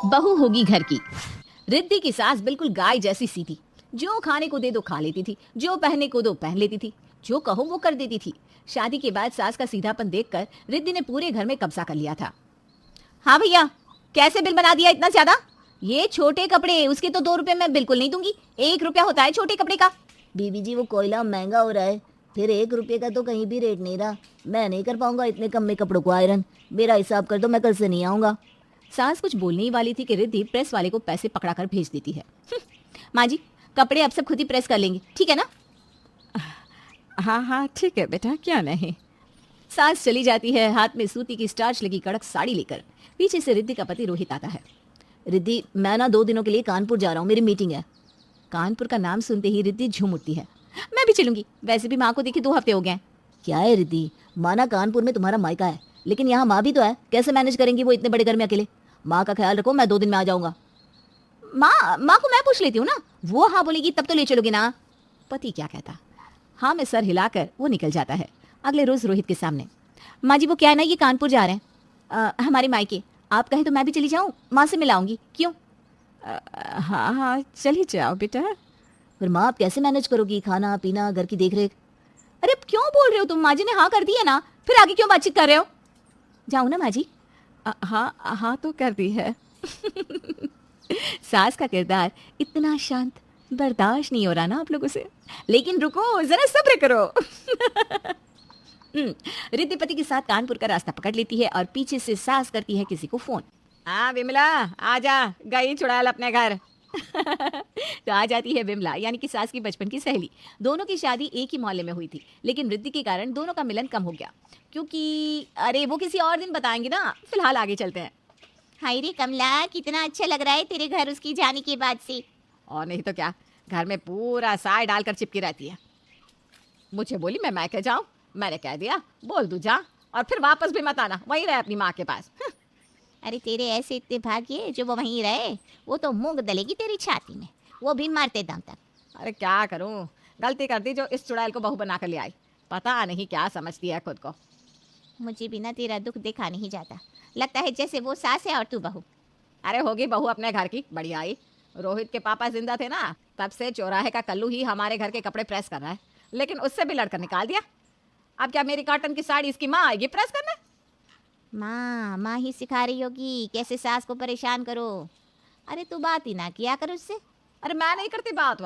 बहू होगी घर की। रिद्धि की सास बिल्कुल गाय जैसी सीधी। जो खाने को दे दो खा लेती थी, जो पहनने को दो पहन लेती थी, जो कहो वो कर देती थी। शादी के बाद सास का सीधापन देखकर रिद्धि ने पूरे घर में कब्जा कर लिया था। हाँ भैया, कैसे बिल बना दिया इतना ज्यादा? ये छोटे कपड़े, उसके तो 2 रुपए मैं बिल्कुल नहीं दूंगी। 1 रुपया होता है छोटे कपड़े का। बीबी जी वो कोयला महंगा हो रहा है, फिर 1 रुपये का तो कहीं भी रेट नहीं रहा। मैं नहीं कर पाऊंगा इतने कम में कपड़ों को आयरन। मेरा हिसाब कर दो, मैं कल से नहीं आऊंगा। सास कुछ बोलने ही वाली थी कि रिद्धि प्रेस वाले को पैसे पकड़ा कर भेज देती है। माँ जी, कपड़े अब सब खुद ही प्रेस कर लेंगे, ठीक है ना? हाँ हाँ ठीक है बेटा, क्या नहीं। सास चली जाती है, हाथ में सूती की स्टार्च लगी कड़क साड़ी लेकर। पीछे से रिद्धि का पति रोहित आता है। रिद्धि, मैं ना 2 दिनों के लिए कानपुर जा रहा हूँ, मेरी मीटिंग है। कानपुर का नाम सुनते ही रिद्धि झूम उठती है। मैं भी चलूंगी, वैसे भी माँ को देखे 2 हफ्ते हो गए हैं। क्या है रिद्धि, माना कानपुर में तुम्हारा मायका है, लेकिन यहाँ माँ भी तो है। कैसे मैनेज करेंगी वो इतने बड़े घर में अकेले? माँ का ख्याल रखो, मैं 2 दिन में आ जाऊंगा। माँ को मैं पूछ लेती हूँ ना, वो हाँ बोलेगी तब तो ले चलोगे ना। पति क्या कहता। हाँ में सर हिलाकर वो निकल जाता है। अगले रोज रोहित के सामने, माँ जी वो क्या है ना, ये कानपुर जा रहे हैं, हमारे मायके। आप कहें तो मैं भी चली जाऊँ, माँ से मिलाऊंगी, क्यों? हाँ हाँ चली जाओ बेटा। फिर माँ आप कैसे मैनेज करोगी, खाना पीना, घर की देखरेख? अरे अब क्यों बोल रहे हो तुम? माँ जी ने हाँ कर दी है ना, फिर आगे क्यों बातचीत कर रहे हो? जाऊँ ना माँ जी? हाँ हाँ तो कर दी है। सास का किरदार इतना शांत, बर्दाश्त नहीं हो रहा ना आप लोगों से। लेकिन रुको जरा, सब्र करो। रिद्धि पति के साथ कानपुर का रास्ता पकड़ लेती है और पीछे से सास करती है किसी को फोन। हाँ विमला, आजा, गई चुड़ैल अपने घर। तो आ जाती है विमला, यानी कि सास की बचपन की सहेली। दोनों की शादी एक ही मोहल्ले में हुई थी, लेकिन रिद्धि के कारण दोनों का मिलन कम हो गया। क्योंकि अरे वो किसी और दिन बताएंगे ना, फिलहाल आगे चलते हैं। हाय रे कमला, कितना अच्छा लग रहा है तेरे घर उसकी जाने के बाद से। और नहीं तो क्या, घर में पूरा साय डालकर चिपकी रहती है। मुझे बोली मैं मैके जाऊं, मैंने कह दिया बोल दूं जा, और फिर वापस भी मत आना, वहीं रहे अपनी माँ के पास। अरे तेरे ऐसे इतने भाग्य जो वो वहीं रहे, वो तो मूंग दलेगी तेरी छाती में, वो भी मारते दम तक। अरे क्या करूं, गलती कर दी जो इस चुड़ैल को बहू बना कर ले आई। पता नहीं क्या समझती है खुद को। मुझे बिना तेरा दुख देखा नहीं जाता, लगता है जैसे वो सास है और तू बहू। अरे होगी बहू अपने घर की, बढ़िया आई। रोहित के पापा जिंदा थे ना, तब से चौराहे का कल्लू ही हमारे घर के कपड़े प्रेस कर रहा है, लेकिन उससे भी लड़कर निकाल दिया। अब क्या मेरी कॉटन की साड़ी इसकी माँ आएगी प्रेस करने? माँ ही सिखा रही होगी कैसे सास को परेशान करो। अरे तू बात ही ना किया कर उससे। अरे मैं नहीं करती बात।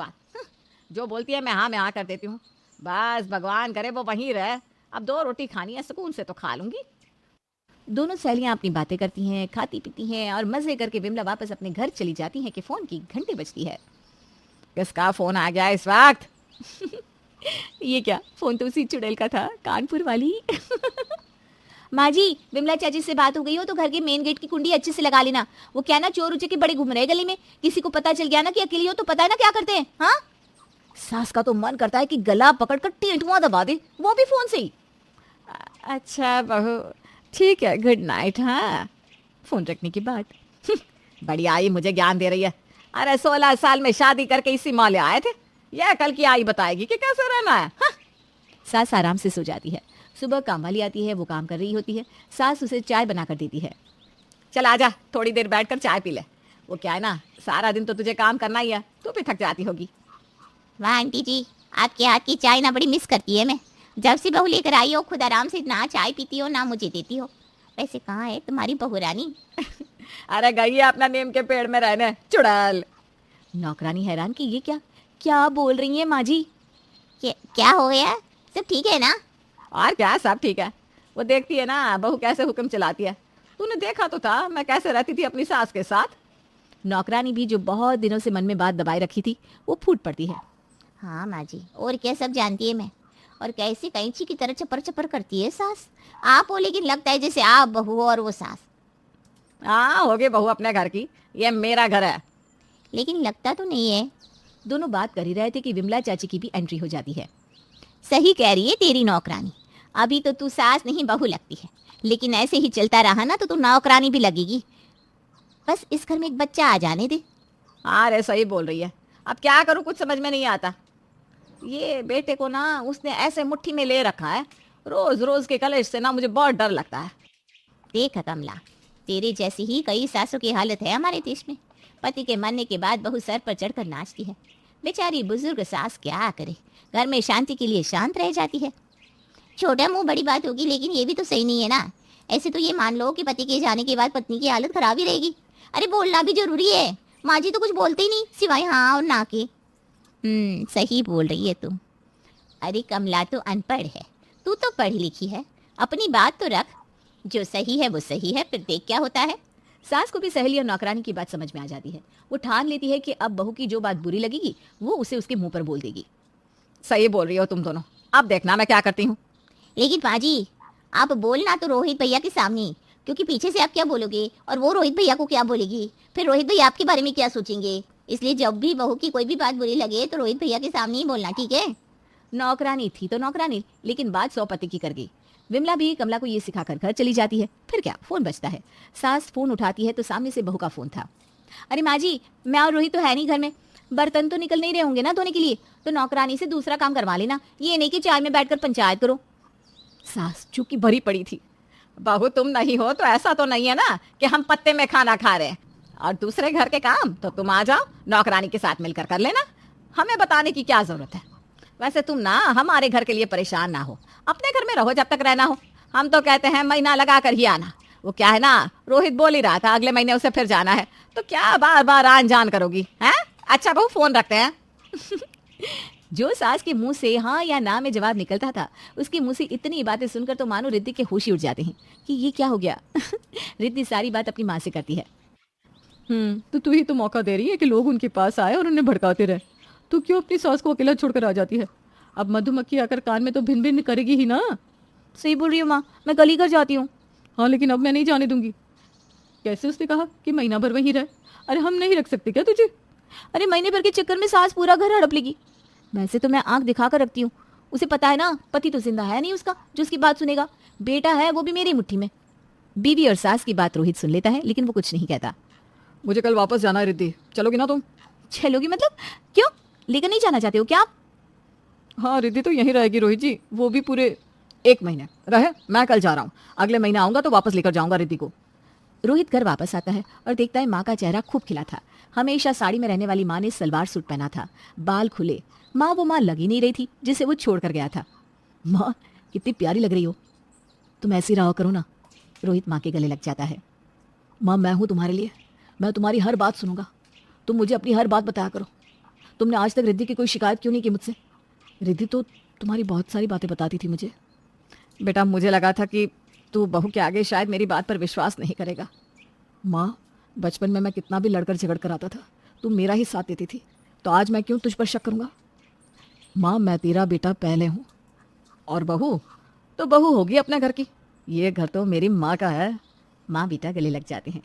जो बोलती है मैं हाँ कर देती हूँ। बस भगवान करे वो वहीं रहे। अब 2 रोटी खानी है सुकून से तो खा लूंगी। दोनों सहेलियां अपनी बातें करती हैं, खाती पीती हैं और मजे करके विमला वापस अपने घर चली जाती है कि फोन की घंटी बजती है। किसका फोन आ गया इस वक्त? ये क्या, फोन तो उसी चुड़ैल का था, कानपुर वाली। माँ जी, विमला चाची से बात हो गई हो तो घर के मेन गेट की कुंडी अच्छे से लगा लेना। वो क्या ना, चोर उचे के बड़े घूम रहे हैं गली में, किसी को पता चल गया ना कि अकेली हो तो पता है ना क्या करते हैं। हाँ, सास का तो मन करता है कि गला पकड़कर टेंटुआ दबा दे, वो भी फोन से ही। अच्छा बहू, ठीक है, गुड नाइट। हाँ, फोन रखने की बात। बड़ी आई मुझे ज्ञान दे रही है। अरे 16 साल में शादी करके इसी मोहल्ले आए थे, यह कल की आई बताएगी कि कैसे रहना है। हाँ। सास आराम से सो जाती है। सुबह काम वाली आती है, वो काम कर रही होती है। सास उसे चाय बना कर देती है। चल आजा, थोड़ी देर बैठकर चाय पी ले। वो क्या है ना, सारा दिन तो तुझे काम करना ही है, तू भी थक जाती होगी। वाह आंटी जी, आपके हाथ की चाय ना बड़ी मिस करती है मैं। जब से बहू लेकर आई हो खुद आराम से ना चाय पीती हो ना मुझे देती हो। वैसे कहाँ है तुम्हारी बहू रानी? अरे गई है अपना नीम के पेड़ में रहने, चुड़ैल। नौकरानी हैरान कि ये क्या क्या बोल रही है माँ जी? क्या हो गया? सब ठीक है ना? और क्या, सब ठीक है। वो देखती है ना बहू कैसे हुक्म चलाती है। तूने देखा तो था मैं कैसे रहती थी अपनी सास के साथ। नौकरानी भी जो बहुत दिनों से मन में बात दबाए रखी थी, वो फूट पड़ती है। हाँ माँ जी, और क्या सब जानती है मैं। और कैसी कैंची की तरह चपर चपर करती है सास। आप हो लेकिन लगता है जैसे आप बहू और वो सास। हाँ होगी बहू अपने घर की, ये मेरा घर है। लेकिन लगता तो नहीं है। दोनों बात कर ही रहे थे कि विमला चाची की भी एंट्री हो जाती है। सही कह रही है तेरी नौकरानी, अभी तो तू सास नहीं बहू लगती है, लेकिन ऐसे ही चलता रहा ना तो तू नौकरानी भी लगेगी। बस इस घर में एक बच्चा आ जाने दे। अरे सही बोल रही है, अब क्या करूँ कुछ समझ में नहीं आता। ये बेटे को ना उसने ऐसे मुट्ठी में ले रखा है, रोज रोज के कलेश से ना मुझे बहुत डर लगता है। देख कमला, तेरे जैसी ही कई सासों की हालत है हमारे देश में। पति के मरने के बाद बहू सर पर चढ़कर नाचती है। बेचारी बुजुर्ग सास क्या करे, घर में शांति के लिए शांत रह जाती है। छोटा मुंह बड़ी बात होगी, लेकिन ये भी तो सही नहीं है ना। ऐसे तो ये मान लो कि पति के जाने के बाद पत्नी की हालत खराब ही रहेगी। अरे बोलना भी जरूरी है। माँ जी तो कुछ बोलते ही नहीं सिवाय हाँ और ना के। सही बोल रही है तू। अरे कमला तो अनपढ़ है, तू तो पढ़ी लिखी है। अपनी बात तो रख, जो सही है वो सही है, फिर देख क्या होता है। सास को भी सहेली और नौकरानी की बात समझ में आ जाती है। वो ठान लेती है कि अब बहू की जो बात बुरी लगेगी वो उसे उसके मुंह पर बोल देगी। सही बोल रही हो तुम दोनों, अब देखना मैं क्या करती हूँ। लेकिन माँ जी, आप बोलना तो रोहित भैया के सामने, क्योंकि पीछे से आप क्या बोलोगे और वो रोहित भैया को क्या बोलेगी, फिर रोहित भैया आपके बारे में क्या सोचेंगे। इसलिए जब भी बहू की कोई भी बात बुरी लगे तो रोहित भैया के सामने ही बोलना, ठीक है। नौकरानी थी तो नौकरानी, लेकिन बात 100 पति की कर गई। विमला भी कमला को ये सिखाकर घर चली जाती है। फिर क्या, फोन बजता है। सास फोन उठाती है तो सामने से बहू का फोन था। अरे माँ जी, मैं और रोहित तो है नहीं घर में, बर्तन तो निकल नहीं रहे होंगे ना धोने के लिए, तो नौकरानी से दूसरा काम करवा लेना, ये नहीं कि चाय में बैठकर पंचायत करो। सास चूंकि भरी पड़ी थी, बहू तुम नहीं हो तो ऐसा तो नहीं है ना कि हम पत्ते में खाना खा रहे हैं, और दूसरे घर के काम तो तुम आ जाओ नौकरानी के साथ मिलकर कर लेना, हमें बताने की क्या जरूरत है। वैसे तुम ना हमारे घर के लिए परेशान ना हो, अपने घर में रहो जब तक रहना हो। हम तो कहते हैं महीना लगा कर ही आना। वो क्या है ना, रोहित बोल ही रहा था अगले महीने उसे फिर जाना है, तो क्या बार बार आन जान करोगी हैं। अच्छा बहू फोन रखते हैं। जो सास के मुंह से हाँ या ना में जवाब निकलता था, उसके मुंह से इतनी बातें सुनकर तो मानो रिद्धि के होश ही उड़ जाते हैं कि ये क्या हो गया। रिद्धि सारी बात अपनी माँ से करती है। तो तू ही तो मौका दे रही है कि लोग उनके पास आए और उन्हें भड़काते रहे। तू क्यों अपनी सास को अकेला छोड़कर आ जाती है। अब मधुमक्खी आकर कान में तो भिन भिन करेगी ही ना। सही बोल रही हूँ माँ, मैं कल ही घर जाती हूँ। हाँ लेकिन अब मैं नहीं जाने दूंगी। कैसे उसने कहा कि महीना भर वहीं रहे। अरे हम नहीं रख सकते क्या तुझे। अरे महीने भर के चक्कर में सास पूरा घर हड़प लेगी। वैसे तो मैं आंख दिखाकर रखती हूँ, उसे पता है ना पति तो जिंदा है नहीं उसका जो उसकी बात सुनेगा। बेटा है वो भी मेरी मुट्ठी में। बीवी और सास की बात रोहित सुन लेता है, लेकिन वो कुछ नहीं कहता। मुझे कल वापस जाना है रिद्धि, चलोगी ना तुम। चलोगी मतलब क्यों, लेकर नहीं जाना चाहते हो क्या आप। हाँ रिद्धि तो यहीं रहेगी रोहित जी, वो भी पूरे 1 महीने रहे। मैं कल जा रहा हूँ, अगले महीने आऊंगा तो वापस लेकर जाऊंगा रिद्धि को। रोहित घर वापस आता है और देखता है माँ का चेहरा खूब खिला था। हमेशा साड़ी में रहने वाली माँ ने सलवार सूट पहना था, बाल खुले। माँ वो माँ लगी नहीं रही थी जिसे वो छोड़ कर गया था। माँ कितनी प्यारी लग रही हो, तुम ऐसी रहा करो ना। रोहित माँ के गले लग जाता है। माँ मैं हूँ तुम्हारे लिए, मैं तुम्हारी हर बात सुनूंगा, तुम मुझे अपनी हर बात बताया करो। तुमने आज तक रिद्धि की कोई शिकायत क्यों नहीं की मुझसे। रिद्धि तो तुम्हारी बहुत सारी बातें बताती थी मुझे। बेटा मुझे लगा था कि तू बहू के आगे शायद मेरी बात पर विश्वास नहीं करेगा। माँ बचपन में मैं कितना भी लड़कर झगड़ कर आता था, तुम मेरा ही साथ देती थी, तो आज मैं क्यों तुझ पर शक करूंगा। माँ मैं तेरा बेटा पहले हूँ, और बहू तो बहू होगी अपने घर की, ये घर तो मेरी माँ का है। माँ बेटा गले लग जाते हैं।